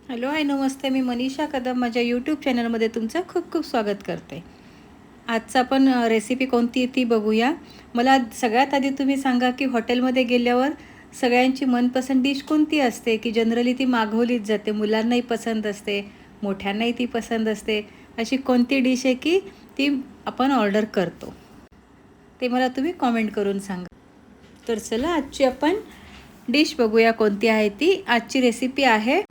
Hello hi नमस्ते. मी मनीषा कदम माझ्या YouTube चॅनलमध्ये तुमचं खूप खूप स्वागत करते. आजचा आपण रेसिपी कोणती ती बघूया. मला सगळ्यात आधी तुम्ही सांगा की हॉटेलमध्ये गेल्यावर सगळ्यांची मनपसंत डिश कोणती असते, की जनरली ती मागवलीच जाते, मुलांनाही पसंत असते, मोठ्यांनाही ती पसंत असते. अशी कोणती डिश आहे की ती आपण ऑर्डर करतो, ते मला तुम्ही कॉमेंट करून सांगा. तर चला आजची आपण डिश बघूया कोणती आहे ती. आजची रेसिपी आहे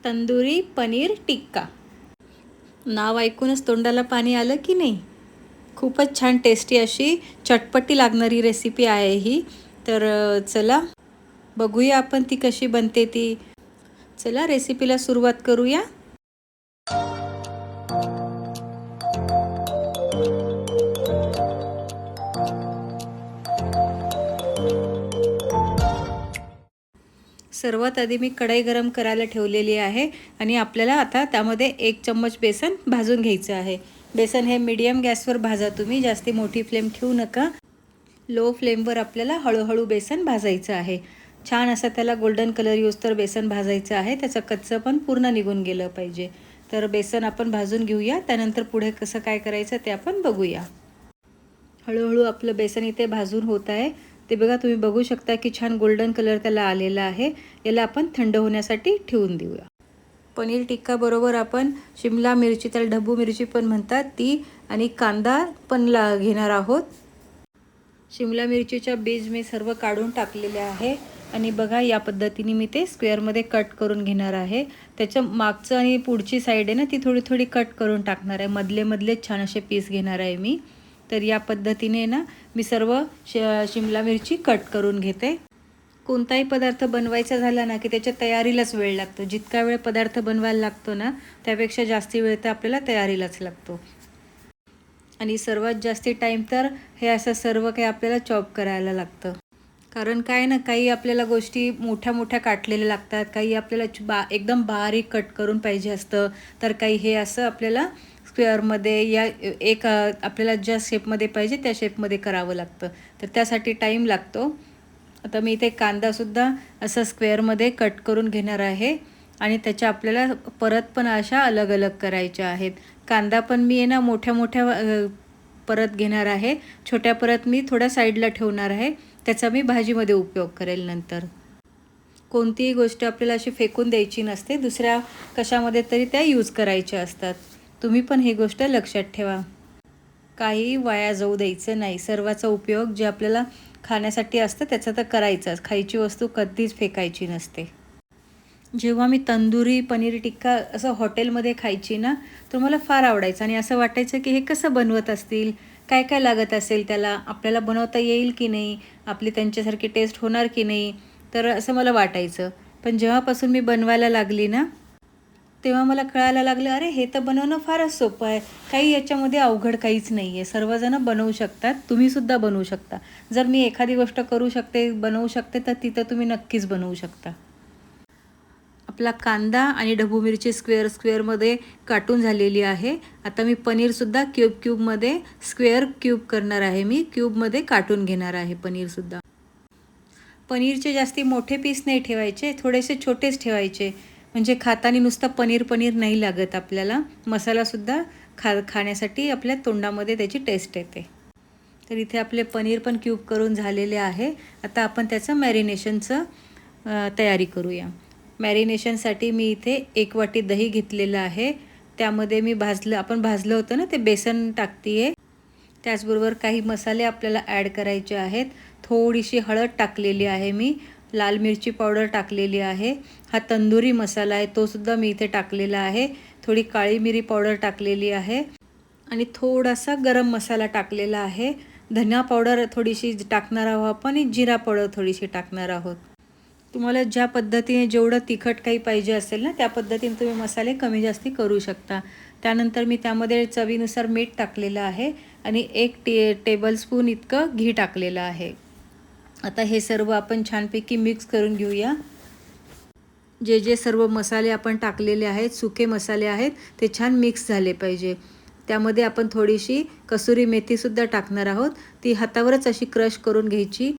तंदुरी पनीर टिक्का. नाव ऐकूनच तोंडाला पाणी आलं की नाही? खूपच छान टेस्टी अशी चटपटी लागणारी रेसिपी आहे ही. तर चला बघूया आपण ती कशी बनते ती. चला रेसिपीला सुरुवात करूया. सर्वात आधी मी कढई गरम करायला ठेवलेली आहे आणि आपल्याला आता त्यामध्ये 1 चम्मच बेसन भाजून घ्यायचं आहे. बेसन हे मीडियम गॅसवर भाजा तुम्ही, जास्ती मोठी फ्लेम ठेवू नका. लो फ्लेमवर आपल्याला हळूहळू बेसन भाजायचं आहे. छान असं त्याला गोल्डन कलर तर बेसन भाजायचं आहे. त्याचं कच्चं पण पूर्ण निघून गेलं पाहिजे. तर बेसन आपण भाजून घेऊया, त्यानंतर पुढे कसं काय करायचं ते आपण बघूया. हळूहळू आपलं बेसन इथे भाजून होत आहे. ते बघा, तुम्ही बघू शकता की छान गोल्डन कलर त्याला आलेला आहे. याला आपण थंड होण्यासाठी ठेवून देऊया. पनीर टिक्का बरोबर आपण शिमला मिरची, त्याला ढबू मिरची पण म्हणतात ती, आणि कांदा पण घेणार आहोत. शिमला मिरचीच्या बीज मी सर्व काढून टाकलेले आहे आणि बघा या पद्धतीने मी ते स्क्वेअरमध्ये कट करून घेणार आहे. त्याच्या मागचं आणि पुढची साईड आहे ना, ती थोडी थोडी कट करून टाकणार आहे. मधले छान असे पीस घेणार आहे मी. तर या पद्धतीने ना मी सर्व शिमला मिरची कट करून घेते. कोणताही पदार्थ बनवायचा झाला ना की त्याच्या तयारीलाच वेळ लागतो. जितका वेळ पदार्थ बनवायला लागतो ना, त्यापेक्षा जास्ती वेळ तर आपल्याला तयारीलाच लागतो. आणि सर्वात जास्ती टाईम तर हे असं सर्व काही आपल्याला चॉप करायला लागतं. कारण काय ना, काही आपल्याला गोष्टी मोठ्या मोठ्या काटलेल्या लागतात, काही आपल्याला एकदम बारीक कट करून पाहिजे असतं, तर काही हे असं आपल्याला स्क्वेअरमध्ये या आपल्याला ज्या शेपमध्ये पाहिजे त्या शेपमध्ये करावं लागतं. तर त्यासाठी टाईम लागतो. आता मी इथे कांदासुद्धा असं स्क्वेअरमध्ये कट करून घेणार आहे आणि त्याच्या आपल्याला परत पण अशा अलग अलग करायच्या आहेत. कांदा पण मी आहे ना मोठ्या मोठ्या परत घेणार आहे. छोट्या परत मी थोड्या साईडला ठेवणार आहे. त्याचा मी भाजीमध्ये उपयोग करेल नंतर. कोणतीही गोष्ट आपल्याला अशी फेकून द्यायची नसते, दुसऱ्या कशामध्ये तरी त्या यूज करायच्या असतात. तुम्ही पण ही गोष्ट लक्षात ठेवा. काही वाया जाऊ द्यायचं नाही. सर्वाचा उपयोग जे आपल्याला खाण्यासाठी असतं त्याचा तर करायचाच. खायची वस्तू कधीच फेकायची नसते. जेव्हा मी तंदुरी पनीर टिक्का असं हॉटेलमध्ये खायची ना, तर मला फार आवडायचं आणि असं वाटायचं की हे कसं बनवत असतील, काय काय लागत असेल त्याला, आपल्याला बनवता येईल की नाही, आपली त्यांच्यासारखी टेस्ट होणार की नाही, तर असं मला वाटायचं. पण जेव्हापासून मी बनवायला लागली ना, तेव्हा मला कळायला लागलं, अरे हे तर बनवणं फारच सोपं आहे. काही याच्यामध्ये अवघड काहीच नाही आहे. सर्वजणं बनवू शकतात, तुम्हीसुद्धा बनवू शकता. जर मी एखादी गोष्ट करू शकते, बनवू शकते, तर ती तर तुम्ही नक्कीच बनवू शकता. आपला कांदा आणि ढबू मिरची स्क्वेअरमध्ये काटून झालेली आहे. आता मी पनीरसुद्धा क्यूबमध्ये स्क्वेअर क्यूब करणार आहे. मी क्यूबमध्ये काटून घेणार आहे पनीरसुद्धा. पनीरचे जास्ती मोठे पीस नाही ठेवायचे, थोडेसे छोटेच ठेवायचे. म्हणजे खाताना नुसतं पनीर पनीर नाही लागत आपल्याला. मसालासुद्धा खाण्यासाठी आपल्या तोंडामध्ये त्याची टेस्ट येते. तर इथे आपले पनीर पण क्यूब करून झालेले आहे. आता आपण त्याचं मॅरिनेशनचं तयारी करूया. मॅरिनेशनसाठी मी इथे 1 वाटी दही घेतलेलं आहे. त्यामध्ये मी आपण भाजलं होतं ना ते बेसन टाकते आहे. त्याचबरोबर काही मसाले आपल्याला ॲड करायचे आहेत. थोडीशी हळद टाकलेली आहे मी, लाल मिरची पावडर टाकलेली आहे. हा तंदुरी मसाला आहे, तोसुद्धा मी इथे टाकलेला आहे. थोडी काळी मिरी पावडर टाकलेली आहे आणि थोडासा गरम मसाला टाकलेला आहे. धनिया पावडर थोडीशी टाकणार आहोत आपण आणि जिरा पावडर थोडीशी टाकणार आहोत. तुम्हाला ज्या पद्धतीने जेवढं तिखट काही पाहिजे असेल ना, त्या पद्धतीने तुम्ही मसाले कमी जास्ती करू शकता. त्यानंतर मी त्यामध्ये चवीनुसार मीठ टाकलेलं आहे आणि 1 टेबलस्पून इतकं घी टाकलेलं आहे. आता हे सर्व आपण छानपैकी मिक्स करून घेऊया. जे सर्व मसाले आपण टाकलेले आहेत, सुके मसाले आहेत, ते छान मिक्स झाले पाहिजे. त्यामध्ये आपण थोडीशी कसुरी मेथीसुद्धा टाकणार आहोत. ती हातावरच अशी क्रश करून घ्यायची.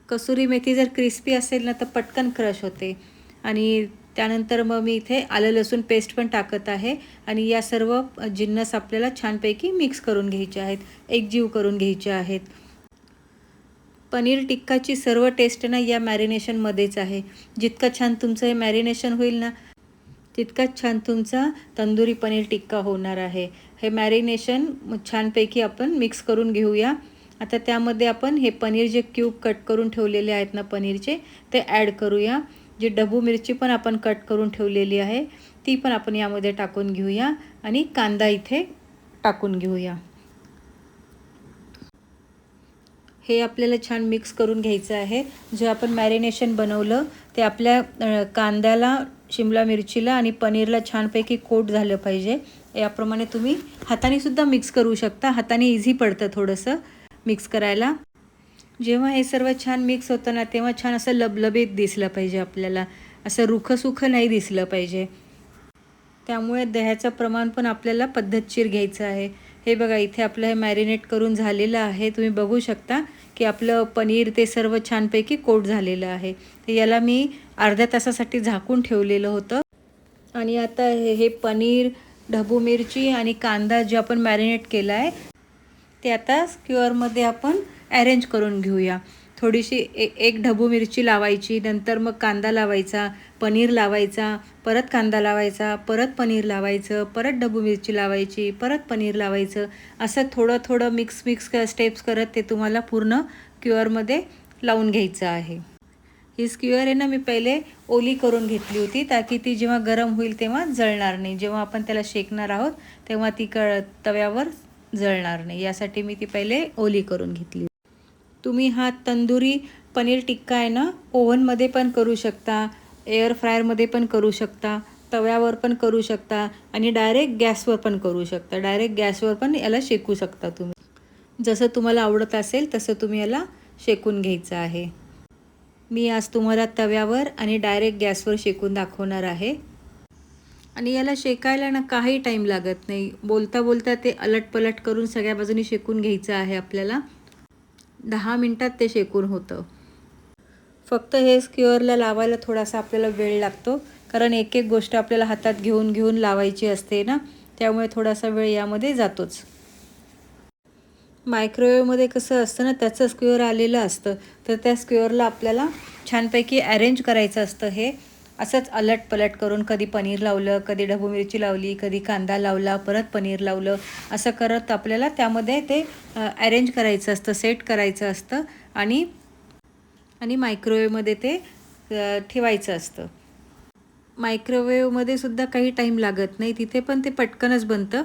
कसुरी मेथी जर क्रिस्पी असेल ना, तर पटकन क्रश होते आणि त्यानंतर मग मी इथे आलं लसूण पेस्ट पण टाकत आहे आणि या सर्व जिन्नस आपल्याला छानपैकी मिक्स करून घ्यायचे आहेत, एकजीव करून घ्यायचे आहेत. पनीर टिक्काची सर्व टेस्ट ना या मॅरिनेशनमध्येच आहे. जितकं छान तुमचं हे मॅरिनेशन होईल ना, तितकाच छान तुमचा तंदुरी पनीर टिक्का होणार आहे. हे मॅरिनेशन छानपैकी आपण मिक्स करून घेऊया. आता त्यामध्ये आपण हे पनीर जे क्यूब कट करून ठेवलेले आहेत ना पनीरचे, ते ॲड करूया. जी ढबू मिरची पण आपण कट करून ठेवलेली आहे ती पण आपण यामध्ये टाकून घेऊया आणि कांदा इथे टाकून घेऊया. हे आपल्याला छान मिक्स करून घ्यायचं आहे. जे आपण मॅरिनेशन बनवलं ते आपल्या कांद्याला, शिमला मिरचीला आणि पनीरला छानपैकी कोट झालं पाहिजे. याप्रमाणे तुम्ही हातानेसुद्धा मिक्स करू शकता. हाताने इझी पडतं थोडंसं मिक्स करायला. जेव्हा हे सर्व छान मिक्स होतं ना, तेव्हा छान असं लबलबीत दिसलं पाहिजे आपल्याला, असं रुखं-सुखं नाही दिसलं पाहिजे. त्यामुळे दह्याचं प्रमाण पण आपल्याला पद्धतशीर घ्यायचं आहे. हे बघा इथे आपलं हे मॅरिनेट करून झालेलं आहे. तुम्ही बघू शकता की आपलं पनीर ते सर्व छानपैकी कोट झालेलं आहे. तर याला मी अर्ध्या तासासाठी झाकून ठेवलेलं होतं आणि आता हे पनीर, ढबू मिरची आणि कांदा जे आपण मॅरिनेट केला आहे ते आता स्क्यूअरमध्ये आपण अरेंज करून घेऊया. थोडीशी एक ढबू मिरची लावायची, नंतर मग कांदा लावायचा, पनीर लावायचा, परत कांदा लावायचा, परत पनीर लावायचं, परत ढबू मिरची लावायची, परत पनीर लावायचं. असं थोडं थोडं मिक्स स्टेप्स करत ते तुम्हाला पूर्ण स्क्यूअरमध्ये लावून घ्यायचं आहे. ही स्क्यूअर आहे ना, मी पहिले ओली करून घेतली होती ताकी ती जेव्हा गरम होईल तेव्हा जळणार नाही. जेव्हा आपण त्याला शेकणार आहोत तेव्हा ती तव्यावर जळणार नाही, यासाठी मी ती पहिले ओली करून घेतली. तुम्ही हा तंदुरी पनीर टिक्का आहे ना, ओव्हनमध्ये पण करू शकता, एअर फ्रायरमध्ये पण करू शकता, तव्यावर पण करू शकता आणि डायरेक्ट गॅसवर पण करू शकता. डायरेक्ट गॅसवर पण याला शेकू शकता तुम्ही. जसं तुम्हाला आवडत असेल तसं तुम्ही याला शेकून घ्यायचं आहे. मी आज तुम्हाला तव्यावर आणि डायरेक्ट गॅसवर शेकून दाखवणार आहे. आणि याला शेकायला ना काही टाईम लागत नाही. बोलता बोलता ते अलटपलट करून सगळ्या बाजूनी शेकून घ्यायचं आहे आपल्याला. 10 मिनटात ते शेकून होतं. फक्त हे स्क्यूअरला लावायला थोडासा आपल्याला वेळ लागतो, कारण एक एक गोष्ट आपल्याला हातात घेऊन घेऊन लावायची असते ना, त्यामुळे थोडासा वेळ यामध्ये जातोच. मायक्रोवेव्हमध्ये कसं असतं ना, त्याचं स्क्यूअर आलेलं असतं, तर त्या स्क्यूअरला आपल्याला छानपैकी अरेंज करायचं असतं. हे असंच अलटपलट करून कधी पनीर लावलं, कधी ढबू मिरची लावली, कधी कांदा लावला, परत पनीर लावलं, असं करत आपल्याला त्यामध्ये ते अरेंज करायचं असतं, सेट करायचं असतं आणि मायक्रोवेव्हमध्ये ते ठेवायचं असतं. मायक्रोवेव्हमध्ये सुद्धा काही टाईम लागत नाही, तिथे पण ते पटकनच बनतं.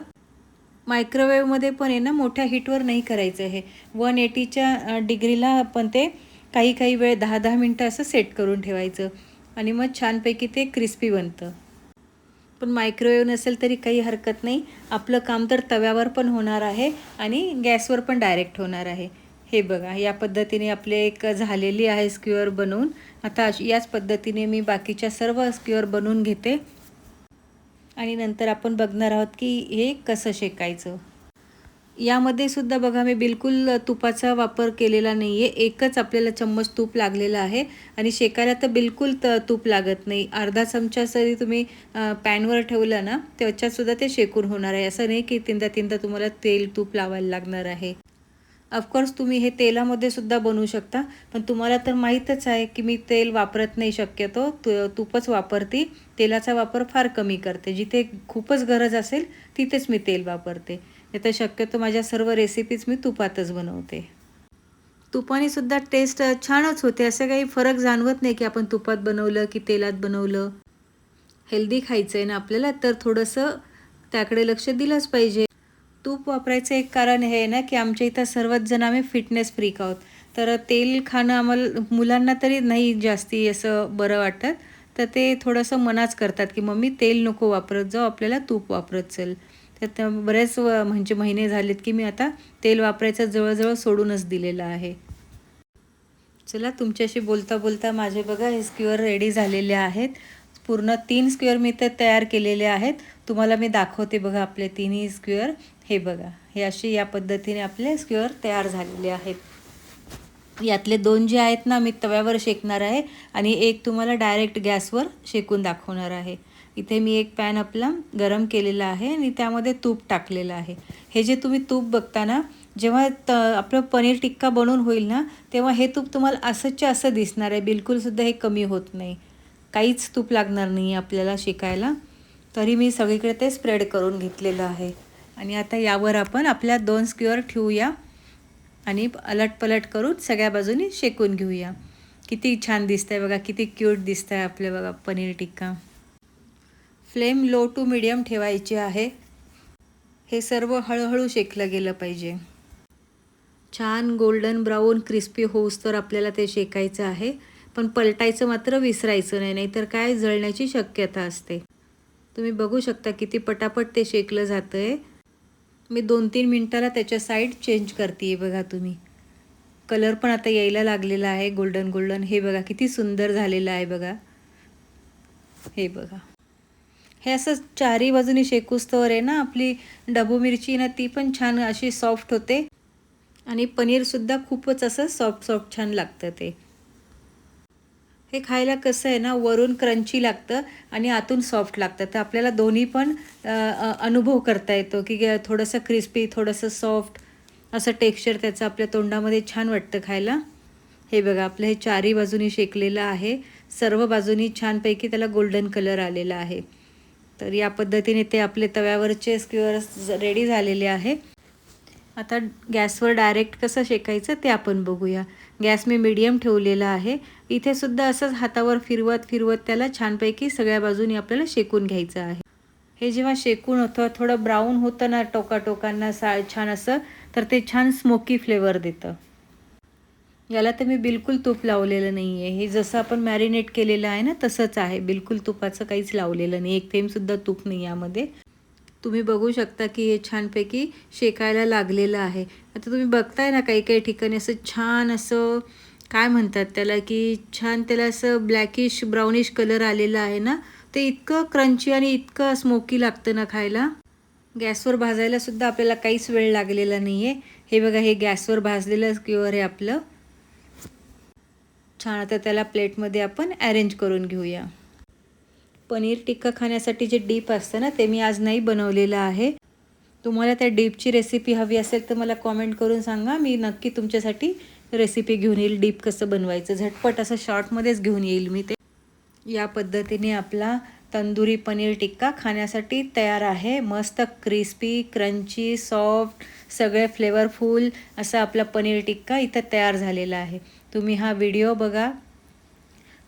मायक्रोवेव्हमध्ये पण आहे ना, मोठ्या हीटवर नाही करायचं. हे 180च्या डिग्रीला पण ते काही वेळ 10-10 मिनटं असं सेट करून ठेवायचं आणि मग छानपैकी ते क्रिस्पी बनतं. पण मायक्रोवेव्ह नसेल तरी काही हरकत नाही. आपलं काम तर तव्यावर पण होणार आहे आणि गॅसवर पण डायरेक्ट होणार आहे. हे बघा, या पद्धतीने आपले एक झालेली आहे स्क्यूअर बनवून. आता याच पद्धतीने मी बाकीच्या सर्व स्क्यूअर बनवून घेते आणि नंतर आपण बघणार आहोत की हे कसं शेकायचं. यामध्ये सुद्धा बघा, मी बिलकुल तुपाचा वापर केलेला नाही आहे. एकच आपल्याला चम्मच तूप लागलेलं आहे आणि शेकायला तर बिलकुल तूप लागत नाही. अर्धा चमचा जरी तुम्ही पॅनवर ठेवलं ना, त्याच्यातसुद्धा ते शेकून होणार आहे. असं नाही की तीनदा तुम्हाला तेल तूप लावायला लागणार आहे. ऑफकोर्स तुम्ही हे तेलामध्ये सुद्धा बनवू शकता, पण तुम्हाला तर माहीतच आहे की मी तेल वापरत नाही शक्यतो. तूपच वापरते. तेलाचा वापर फार कमी करते. जिथे खूपच गरज असेल तिथेच मी तेल वापरते. नाही तर शक्यतो माझ्या सर्व रेसिपीज मी तुपातच बनवते. तुपाने सुद्धा टेस्ट छानच होते. असं काही फरक जाणवत नाही की आपण तुपात बनवलं की तेलात बनवलं. हेल्दी खायचं आहे ना आपल्याला, तर थोडंसं त्याकडे लक्ष दिलंच पाहिजे. तूप वापरायचं एक कारण हे आहे ना की आमच्या इथं सर्वच जण आम्ही फिटनेस फ्रीक आहोत. तर तेल खाणं आम्हाला, मुलांना तरी नाही जास्ती असं बरं वाटत. तर ते थोडंसं मनाच करतात की मम्मी तेल नको वापरत जाऊ, आपल्याला तूप वापरत चल. तर बरेच म्हणजे महिने झालेत की मी आता तेल वापरायचं जवळजवळ सोडूनच दिलेलं आहे. चला, तुमच्याशी बोलता बोलता माझे बघा हे स्क्यूअर रेडी झालेले आहेत. पूर्ण 3 स्क्वेअर मी ते तयार केलेले आहेत. तुम्हाला मी दाखवते बघा आपले तिन्ही स्क्वेअर. हे बघा, हे असे या पद्धतीने आपले स्क्वेअर तयार झालेले आहेत. यातले 2 जे आहेत ना मी तव्यावर शेकणार आहे आणि एक तुम्हाला डायरेक्ट गॅसवर शेकून दाखवणार आहे. इथे मी एक पॅन आपला गरम केलेला आहे आणि त्यामध्ये तूप टाकलेलं आहे. हे जे तुम्ही तूप बघता ना, जेव्हा आपलं पनीर टिक्का बनवून होईल ना, तेव्हा हे तूप तुम्हाला असंच्या असं दिसणार आहे. बिलकुलसुद्धा हे कमी होत नाही. काहीच तूप लागणार नाही आपल्याला शेकायला. तरी मी सगळीकडे ते स्प्रेड करून घेतलेलं आहे. आणि आता यावर आपण आपल्या 2 स्क्वेअर ठेवूया आणि अलटपलट करून सगळ्या बाजूनी शेकून घेऊया. किती छान दिसतंय बघा, किती क्यूट दिसतंय आपलं बघा paneer tikka. Flame low to medium ठेवायची आहे. हे सर्व हळूहळू शेकलं गेलं पाहिजे. छान गोल्डन ब्राऊन क्रिस्पी होऊस तर आपल्याला ते शेकायचं आहे. पण पलटायचं मात्र विसरायचं नाही, नाहीतर काय जळण्याची शक्यता असते. तुम्ही बघू शकता किती पटापट ते शेकलं जातं आहे. मी 2-3 मिनटाला त्याच्या साईड चेंज करते आहे बघा तुम्ही. कलर पण आता यायला लागलेला आहे गोल्डन गोल्डन. हे बघा किती सुंदर झालेलं आहे बघा. हे बघा, हे असं चारी बाजूनी शेकूस्तवर आहे ना, आपली डबू मिरची ना ती पण छान अशी सॉफ्ट होते आणि पनीरसुद्धा खूपच असं सॉफ्ट सॉफ्ट छान लागतं ते. हे खायला कसं आहे ना, वरून क्रंची लागतं आणि आतून सॉफ्ट लागतं. तर आपल्याला दोन्ही पण अनुभव करता येतो की थोडंसं क्रिस्पी, थोडंसं सॉफ्ट असं टेक्स्चर त्याचं आपल्या तोंडामध्ये छान वाटतं खायला. हे बघा आपलं हे चारी बाजूनी शेकलेलं आहे. सर्व बाजूनी छानपैकी त्याला गोल्डन कलर आलेला आहे. तर या पद्धतीने ते आपले तव्यावरचे स्क्वेअर्स रेडी झालेले आहे. आता गॅसवर डायरेक्ट कसं शेकायचं ते आपण बघूया. गॅस मी मीडियम ठेवलेला आहे. इथे सुद्धा असंच हातावर फिरवत फिरवत त्याला छानपैकी सगळ्या बाजूनी आपल्याला शेकून घ्यायचं आहे. हे जेव्हा शेकून होतं, थोडं ब्राऊन होतं ना टोकाटोकांना छान असं, तर ते छान स्मोकी फ्लेवर देतं. याला तर मी बिलकुल तूप लावलेलं नाही आहे. हे जसं आपण मॅरिनेट केलेलं आहे ना तसंच आहे. बिलकुल तुपाचं काहीच लावलेलं नाही. एक थेंबसुद्धा तूप नाही यामध्ये. तुम्ही बघू शकता की हे छानपैकी शेकायला लागलेलं आहे. आता तुम्ही बघताय ना काही काही ठिकाणी असं छान असं काय म्हणतात त्याला, की छान त्याला असं ब्लॅकिश ब्राउनिश कलर आलेला आहे ना, ते इतकं क्रंची आणि इतकं स्मोकी लागतं ना खायला. गॅसवर भाजायला सुद्धा आपल्याला काहीच वेळ लागलेला नाही आहे. हे बघा हे गॅसवर भाजलेलं स्क्वेअर आहे आपलं. छान आता त्याला प्लेटमध्ये आपण अरेंज करून घेऊया. पनीर टिक्का खाण्यासाठी जे डीप असतं ना ते मी आज नाही बनवलेलं आहे. तुम्हाला त्या डीपची रेसिपी हवी असेल तर मला कॉमेंट करून सांगा. मी नक्की तुमच्यासाठी रेसिपी घेऊन येईल. डीप कसं बनवायचं झटपट असं शॉर्टमध्येच घेऊन येईल मी ते. या पद्धतीने आपला तंदुरी पनीर टिक्का खाण्यासाठी तयार आहे. मस्त क्रिस्पी, क्रंची, सॉफ्ट, सगळे फ्लेवरफुल असा आपला पनीर टिक्का इथं तयार झालेला आहे. तुम्ही हा व्हिडिओ बघा.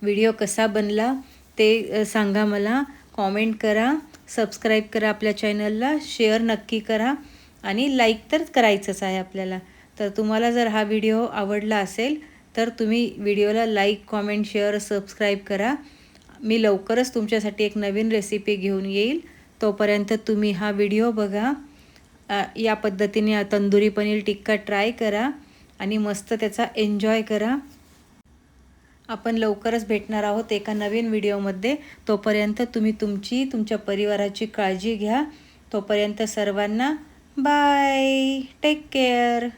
व्हिडिओ कसा बनला ते सांगा मला. कॉमेंट करा, सबस्क्राईब करा आपल्या चॅनलला, शेअर नक्की करा आणि लाईक तर करायचंच आहे आपल्याला. तर तुम्हाला जर हा व्हिडिओ आवडला असेल तर तुम्ही व्हिडिओला लाईक, कॉमेंट, शेअर, सबस्क्राईब करा. मी लवकरच तुमच्यासाठी एक नवीन रेसिपी घेऊन येईल. तोपर्यंत तुम्ही हा व्हिडिओ बघा. या पद्धतीने तंदुरी पनीर टिक्का ट्राय करा आणि मस्त त्याचा एन्जॉय करा. आपण लवकरच भेटणार आहोत एका नवीन व्हिडिओमध्ये. तोपर्यंत तुम्ही तुमच्या परिवाराची काळजी घ्या. तोपर्यंत सर्वांना बाय. Take care.